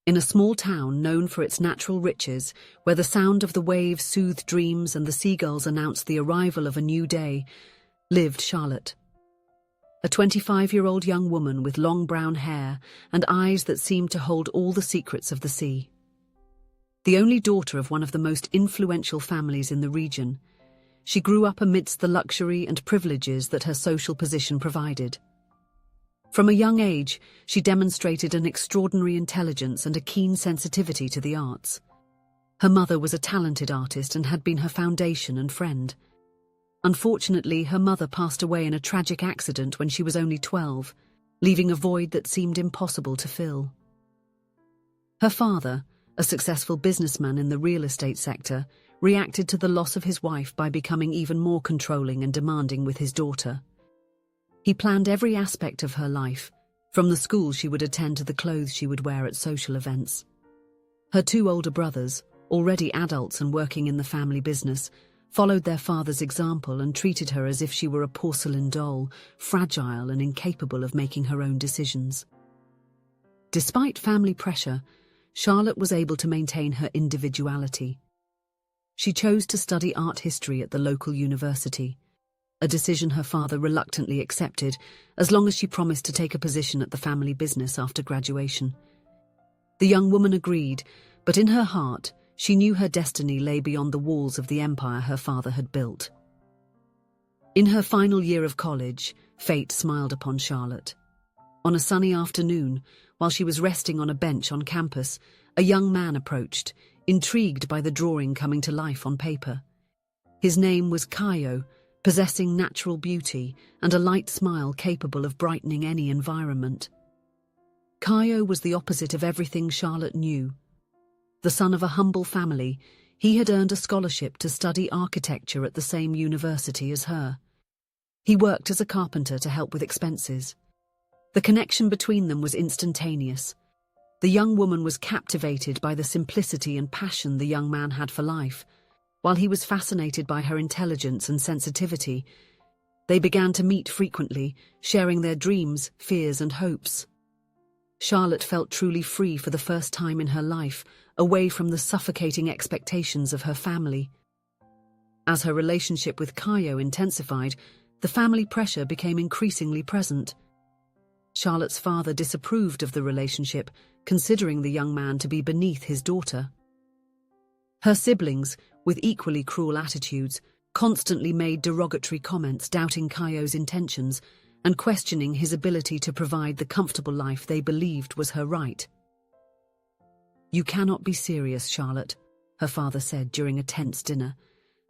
In a small town known for its natural riches, where the sound of the waves soothed dreams and the seagulls announced the arrival of a new day, lived Charlotte. A 25-year-old young woman with long brown hair and eyes that seemed to hold all the secrets of the sea. The only daughter of one of the most influential families in the region, she grew up amidst the luxury and privileges that her social position provided. From a young age, she demonstrated an extraordinary intelligence and a keen sensitivity to the arts. Her mother was a talented artist and had been her foundation and friend. Unfortunately, her mother passed away in a tragic accident when she was only 12, leaving a void that seemed impossible to fill. Her father, a successful businessman in the real estate sector, reacted to the loss of his wife by becoming even more controlling and demanding with his daughter. He planned every aspect of her life, from the school she would attend to the clothes she would wear at social events. Her two older brothers, already adults and working in the family business, followed their father's example and treated her as if she were a porcelain doll, fragile and incapable of making her own decisions. Despite family pressure, Charlotte was able to maintain her individuality. She chose to study art history at the local university, a decision her father reluctantly accepted, as long as she promised to take a position at the family business after graduation. The young woman agreed, but in her heart, she knew her destiny lay beyond the walls of the empire her father had built. In her final year of college, fate smiled upon Charlotte. On a sunny afternoon, while she was resting on a bench on campus, a young man approached, intrigued by the drawing coming to life on paper. His name was Caio, possessing natural beauty and a light smile capable of brightening any environment. Caio was the opposite of everything Charlotte knew. The son of a humble family, he had earned a scholarship to study architecture at the same university as her. He worked as a carpenter to help with expenses. The connection between them was instantaneous. The young woman was captivated by the simplicity and passion the young man had for life. While he was fascinated by her intelligence and sensitivity, they began to meet frequently, sharing their dreams, fears, and hopes. Charlotte felt truly free for the first time in her life, away from the suffocating expectations of her family. As her relationship with Caio intensified, the family pressure became increasingly present. Charlotte's father disapproved of the relationship, considering the young man to be beneath his daughter. Her siblings, with equally cruel attitudes, constantly made derogatory comments doubting Caio's intentions and questioning his ability to provide the comfortable life they believed was her right. "You cannot be serious, Charlotte," her father said during a tense dinner.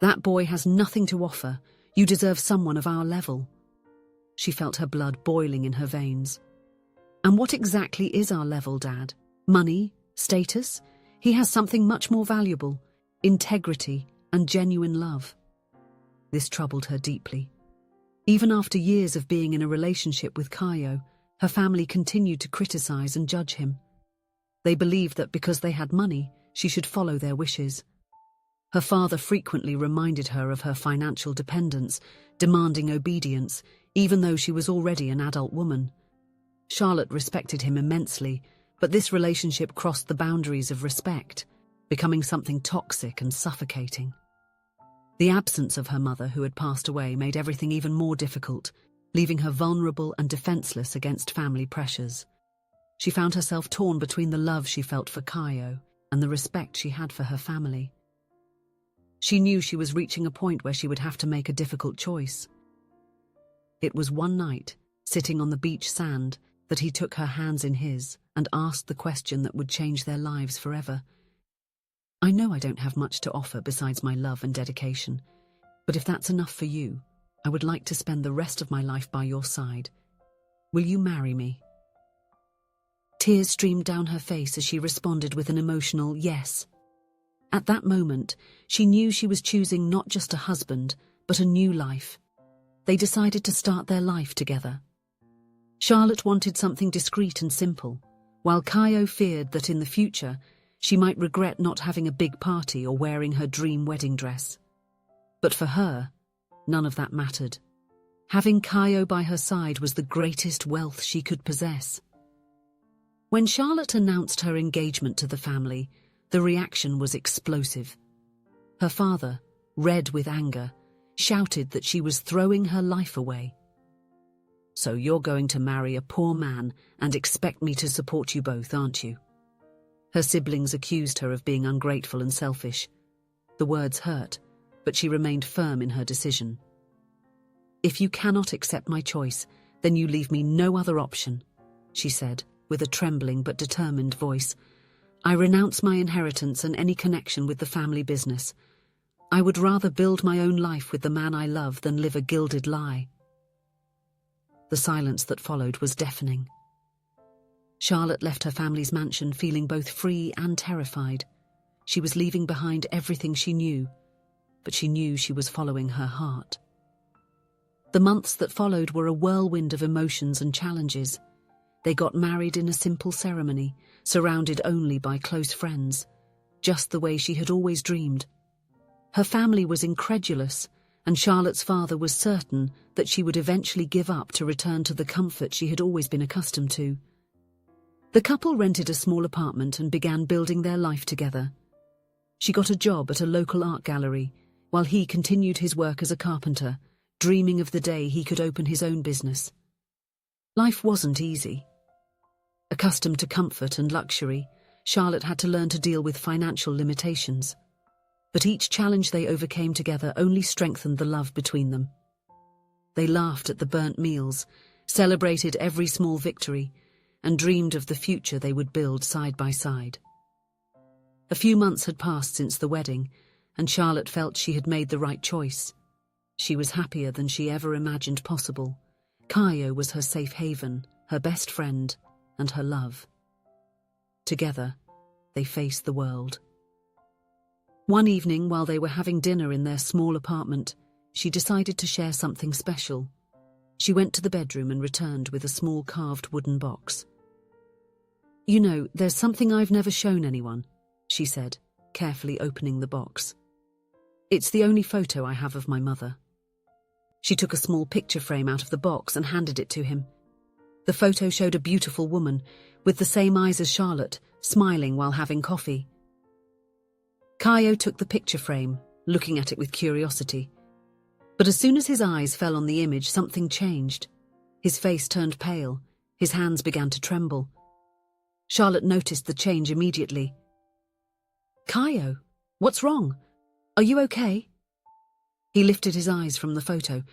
"That boy has nothing to offer. You deserve someone of our level." She felt her blood boiling in her veins. "And what exactly is our level, Dad? Money? Status? He has something much more valuable. Integrity and genuine love." This troubled her deeply. Even after years of being in a relationship with Caio, her family continued to criticize and judge him. They believed that because they had money, she should follow their wishes. Her father frequently reminded her of her financial dependence, demanding obedience, even though she was already an adult woman. Charlotte respected him immensely, but this relationship crossed the boundaries of respect, becoming something toxic and suffocating. The absence of her mother, who had passed away, made everything even more difficult, leaving her vulnerable and defenseless against family pressures. She found herself torn between the love she felt for Caio and the respect she had for her family. She knew she was reaching a point where she would have to make a difficult choice. It was one night, sitting on the beach sand, that he took her hands in his and asked the question that would change their lives forever. "I know I don't have much to offer besides my love and dedication, but if that's enough for you, I would like to spend the rest of my life by your side. Will you marry me?" Tears streamed down her face as she responded with an emotional yes. At that moment, she knew she was choosing not just a husband, but a new life. They decided to start their life together. Charlotte wanted something discreet and simple, while Caio feared that in the future, she might regret not having a big party or wearing her dream wedding dress. But for her, none of that mattered. Having Caio by her side was the greatest wealth she could possess. When Charlotte announced her engagement to the family, the reaction was explosive. Her father, red with anger, shouted that she was throwing her life away. "So you're going to marry a poor man and expect me to support you both, aren't you?" Her siblings accused her of being ungrateful and selfish. The words hurt, but she remained firm in her decision. "If you cannot accept my choice, then you leave me no other option," she said, with a trembling but determined voice. "I renounce my inheritance and any connection with the family business. I would rather build my own life with the man I love than live a gilded lie." The silence that followed was deafening. Charlotte left her family's mansion feeling both free and terrified. She was leaving behind everything she knew, but she knew she was following her heart. The months that followed were a whirlwind of emotions and challenges. They got married in a simple ceremony, surrounded only by close friends, just the way she had always dreamed. Her family was incredulous, and Charlotte's father was certain that she would eventually give up to return to the comfort she had always been accustomed to. The couple rented a small apartment and began building their life together. She got a job at a local art gallery, while he continued his work as a carpenter, dreaming of the day he could open his own business. Life wasn't easy. Accustomed to comfort and luxury, Charlotte had to learn to deal with financial limitations. But each challenge they overcame together only strengthened the love between them. They laughed at the burnt meals, celebrated every small victory, and dreamed of the future they would build side by side. A few months had passed since the wedding, and Charlotte felt she had made the right choice. She was happier than she ever imagined possible. Caio was her safe haven, her best friend, and her love. Together, they faced the world. One evening, while they were having dinner in their small apartment, she decided to share something special. She went to the bedroom and returned with a small carved wooden box. "You know, there's something I've never shown anyone," she said, carefully opening the box. "It's the only photo I have of my mother." She took a small picture frame out of the box and handed it to him. The photo showed a beautiful woman, with the same eyes as Charlotte, smiling while having coffee. Caio took the picture frame, looking at it with curiosity. But as soon as his eyes fell on the image, something changed. His face turned pale, his hands began to tremble. Charlotte noticed the change immediately. "Caio, what's wrong? Are you okay?" He lifted his eyes from the photo,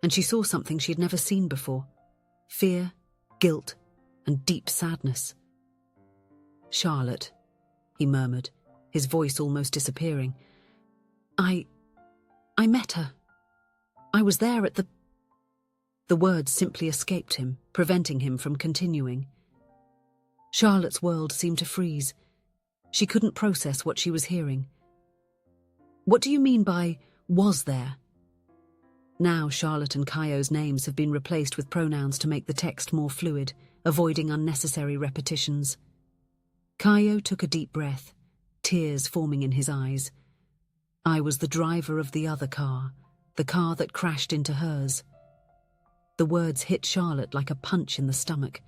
and she saw something she had never seen before. Fear, guilt, and deep sadness. "Charlotte," he murmured, his voice almost disappearing. I met her. I was there at the..." The words simply escaped him, preventing him from continuing. Charlotte's world seemed to freeze. She couldn't process what she was hearing. "What do you mean by 'was there'?" Now Charlotte and Caio's names have been replaced with pronouns to make the text more fluid, avoiding unnecessary repetitions. Caio took a deep breath, tears forming in his eyes. "I was the driver of the other car, the car that crashed into hers." The words hit Charlotte like a punch in the stomach.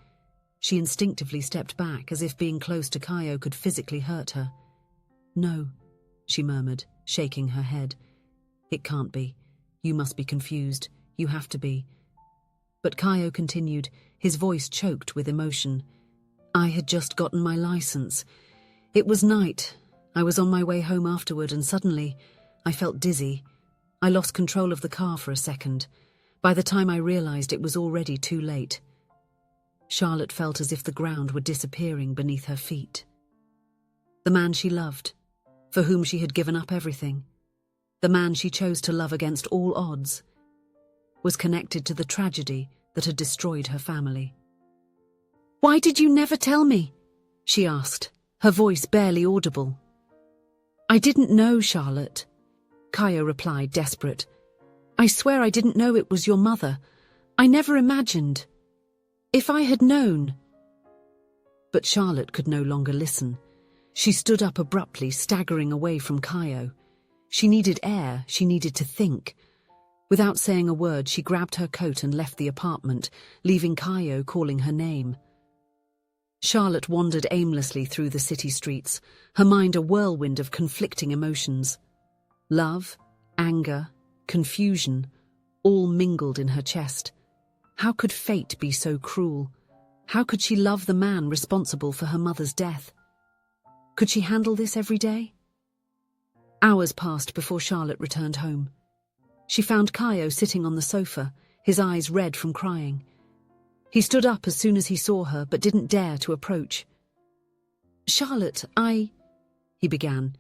She instinctively stepped back, as if being close to Caio could physically hurt her. "No," she murmured, shaking her head. "It can't be. You must be confused. You have to be." But Caio continued, his voice choked with emotion. "I had just gotten my license. It was night. I was on my way home afterward, and suddenly I felt dizzy. I lost control of the car for a second. By the time I realized, it was already too late." Charlotte felt as if the ground were disappearing beneath her feet. The man she loved, for whom she had given up everything, the man she chose to love against all odds, was connected to the tragedy that had destroyed her family. "Why did you never tell me?" she asked, her voice barely audible. "I didn't know, Charlotte," Caio replied, desperate. "I swear I didn't know it was your mother. I never imagined. If I had known..." But Charlotte could no longer listen. She stood up abruptly, staggering away from Caio. She needed air, she needed to think. Without saying a word, she grabbed her coat and left the apartment, leaving Caio calling her name. Charlotte wandered aimlessly through the city streets, her mind a whirlwind of conflicting emotions. Love, anger, confusion, all mingled in her chest. How could fate be so cruel? How could she love the man responsible for her mother's death? Could she handle this every day? Hours passed before Charlotte returned home. She found Kaio sitting on the sofa, his eyes red from crying. He stood up as soon as he saw her, but didn't dare to approach. "Charlotte, he began,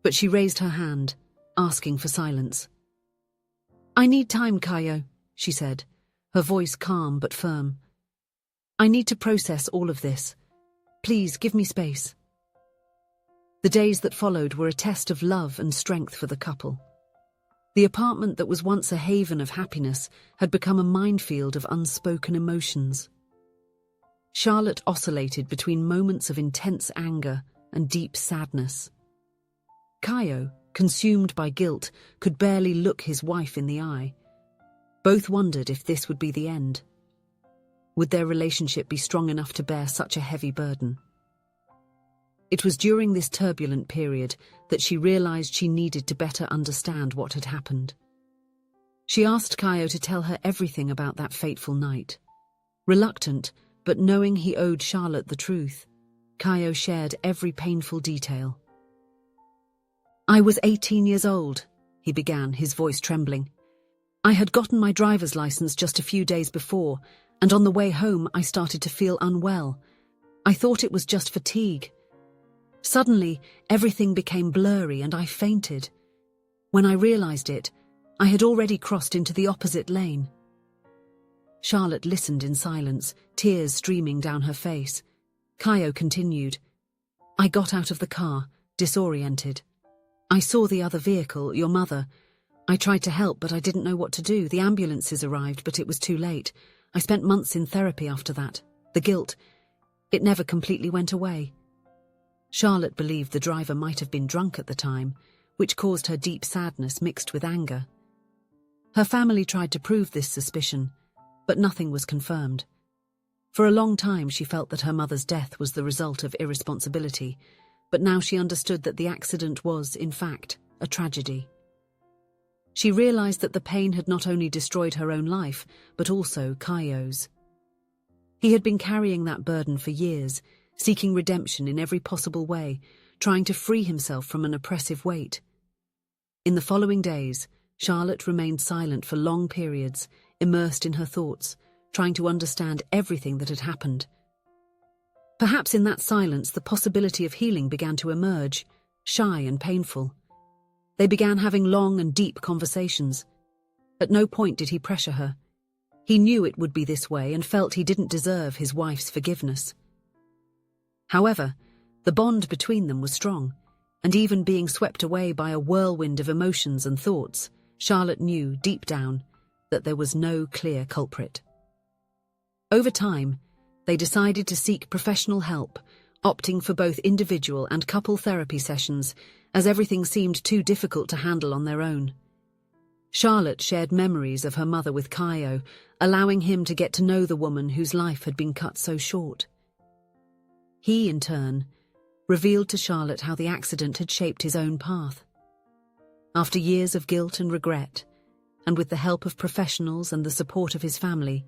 but she raised her hand, asking for silence. "I need time, Kaio," she said, her voice calm but firm. "I need to process all of this. Please give me space." The days that followed were a test of love and strength for the couple. The apartment that was once a haven of happiness had become a minefield of unspoken emotions. Charlotte oscillated between moments of intense anger and deep sadness. Kaio, consumed by guilt, could barely look his wife in the eye. Both wondered if this would be the end. Would their relationship be strong enough to bear such a heavy burden? It was during this turbulent period that she realized she needed to better understand what had happened. She asked Kaio to tell her everything about that fateful night. Reluctant, but knowing he owed Charlotte the truth, Kaio shared every painful detail. "I was 18 years old," he began, his voice trembling. "I had gotten my driver's license just a few days before, and on the way home I started to feel unwell. I thought it was just fatigue. Suddenly, everything became blurry and I fainted. When I realized it, I had already crossed into the opposite lane." Charlotte listened in silence, tears streaming down her face. Kaio continued, "I got out of the car, disoriented. I saw the other vehicle, your mother. I tried to help, but I didn't know what to do. The ambulances arrived, but it was too late. I spent months in therapy after that. The guilt, it never completely went away." Charlotte believed the driver might have been drunk at the time, which caused her deep sadness mixed with anger. Her family tried to prove this suspicion, but nothing was confirmed. For a long time she felt that her mother's death was the result of irresponsibility, but now she understood that the accident was, in fact, a tragedy. She realized that the pain had not only destroyed her own life, but also Kaio's. He had been carrying that burden for years, seeking redemption in every possible way, trying to free himself from an oppressive weight. In the following days, Charlotte remained silent for long periods, immersed in her thoughts, trying to understand everything that had happened. Perhaps in that silence the possibility of healing began to emerge, shy and painful. They began having long and deep conversations. At no point did he pressure her. He knew it would be this way and felt he didn't deserve his wife's forgiveness. However, the bond between them was strong, and even being swept away by a whirlwind of emotions and thoughts, Charlotte knew, deep down, that there was no clear culprit. Over time, they decided to seek professional help, opting for both individual and couple therapy sessions, as everything seemed too difficult to handle on their own. Charlotte shared memories of her mother with Kaio, allowing him to get to know the woman whose life had been cut so short. He, in turn, revealed to Charlotte how the accident had shaped his own path. After years of guilt and regret, and with the help of professionals and the support of his family,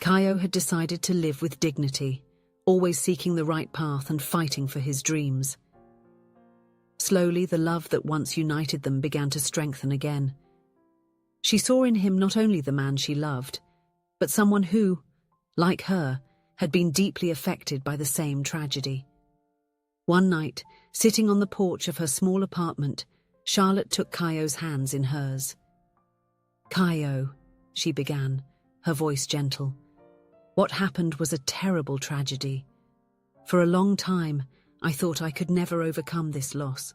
Kaio had decided to live with dignity, always seeking the right path and fighting for his dreams. Slowly, the love that once united them began to strengthen again. She saw in him not only the man she loved, but someone who, like her, had been deeply affected by the same tragedy. One night, sitting on the porch of her small apartment, Charlotte took Kaio's hands in hers. "Kaio," she began, her voice gentle, "what happened was a terrible tragedy. For a long time, I thought I could never overcome this loss.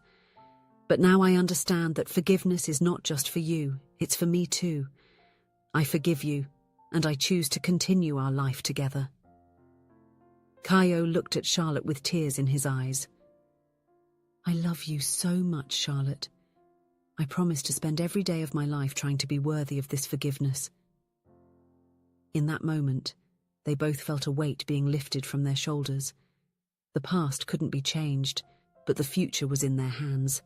But now I understand that forgiveness is not just for you, it's for me too. I forgive you, and I choose to continue our life together." Kaio looked at Charlotte with tears in his eyes. "I love you so much, Charlotte. I promise to spend every day of my life trying to be worthy of this forgiveness." In that moment, they both felt a weight being lifted from their shoulders. The past couldn't be changed, but the future was in their hands.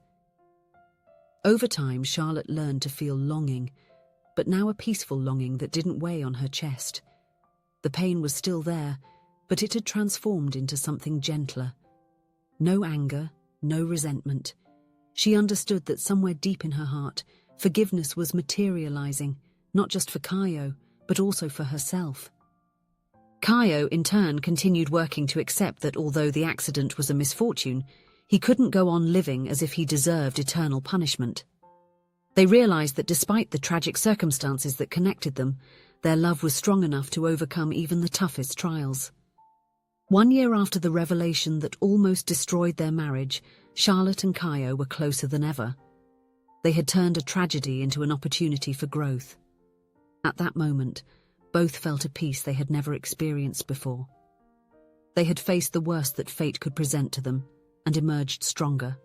Over time, Charlotte learned to feel longing, but now a peaceful longing that didn't weigh on her chest. The pain was still there, but it had transformed into something gentler. No anger, no resentment. She understood that somewhere deep in her heart, forgiveness was materializing, not just for Kaio, but also for herself. Kaio, in turn, continued working to accept that although the accident was a misfortune, he couldn't go on living as if he deserved eternal punishment. They realized that despite the tragic circumstances that connected them, their love was strong enough to overcome even the toughest trials. 1 year after the revelation that almost destroyed their marriage, Charlotte and Kaio were closer than ever. They had turned a tragedy into an opportunity for growth. At that moment, both felt a peace they had never experienced before. They had faced the worst that fate could present to them and emerged stronger.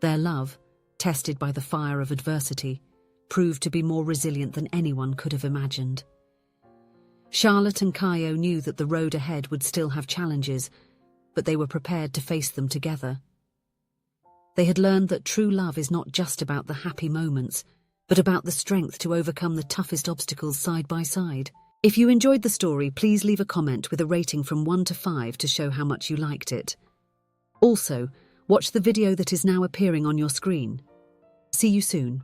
Their love, tested by the fire of adversity, proved to be more resilient than anyone could have imagined. Charlotte and Kaio knew that the road ahead would still have challenges, but they were prepared to face them together. They had learned that true love is not just about the happy moments, but about the strength to overcome the toughest obstacles side by side. If you enjoyed the story, please leave a comment with a rating from 1 to 5 to show how much you liked it. Also, watch the video that is now appearing on your screen. See you soon.